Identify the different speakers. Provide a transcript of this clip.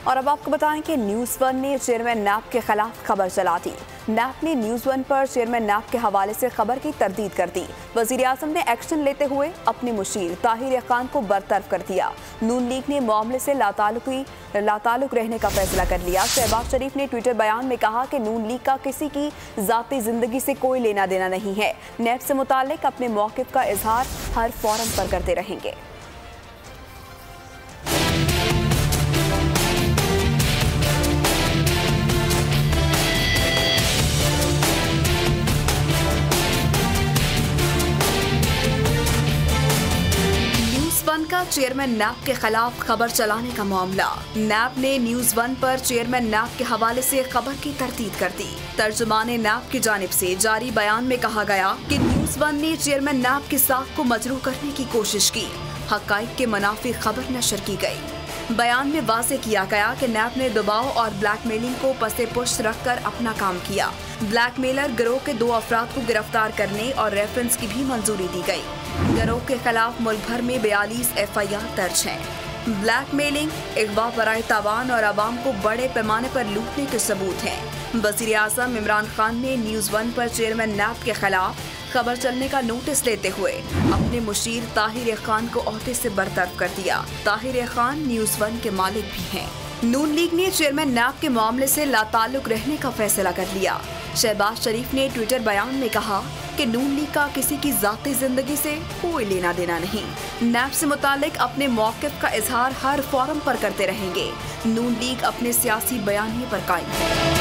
Speaker 1: और अब आपको बताएं कि न्यूज़ वन ने चेयरमैन नैब के खिलाफ खबर चला दी। नैब ने न्यूज़ वन पर चेयरमैन नैब के हवाले से खबर की तरदीद कर दी। वज़ीर आज़म ने एक्शन लेते हुए अपने मुशीर ताहिर खान को बरतरफ कर दिया। नून लीग ने मामले से लाताल्लुक रहने का फैसला कर लिया। शहबाज शरीफ ने ट्विटर बयान में कहा कि नून लीग का किसी की ज़ाती ज़िंदगी से कोई लेना देना नहीं है। नैब से मुताल्लिक अपने मौक़िफ़ का इजहार हर फोरम पर करते रहेंगे। वन का चेयरमैन नैब के खिलाफ खबर चलाने का मामला। नैब ने न्यूज़ वन पर चेयरमैन नैब के हवाले से खबर की तरदीद कर दी। तर्जुमाने नैब की जानिब से जारी बयान में कहा गया कि न्यूज़ वन ने चेयरमैन नैब की साख को मजरूह करने की कोशिश की। हक़ाइक़ के मुनाफी खबर नशर की गई। बयान में वाज़ेह किया गया कि नैब ने दबाव और ब्लैकमेलिंग को पसे पुश्त रखकर अपना काम किया। ब्लैकमेलर गिरोह के 2 अफराद को गिरफ्तार करने और रेफरेंस की भी मंजूरी दी गई। गिरोह के खिलाफ मुल्क भर में 42 FIR दर्ज हैं। ब्लैकमेलिंग, अगवा बराए तावान और आवाम को बड़े पैमाने पर लूटने के सबूत हैं। वज़ीर आज़म इमरान खान ने न्यूज़ वन पर चेयरमैन नैब के खिलाफ खबर चलने का नोटिस लेते हुए अपने मुशीर ताहिर खान को ओहदे से बरतरफ कर दिया। ताहिर खान न्यूज़ वन के मालिक भी हैं। नून लीग ने चेयरमैन नैब के मामले से लाताल्लुक रहने का फैसला कर लिया। शहबाज शरीफ ने ट्विटर बयान में कहा कि नून लीग का किसी की ज़ाती ज़िंदगी से कोई लेना देना नहीं। नैब से मुतालिक अपने मौक़िफ़ का इजहार हर फोरम पर करते रहेंगे। नून लीग अपने सियासी बयानिए पर कायम है।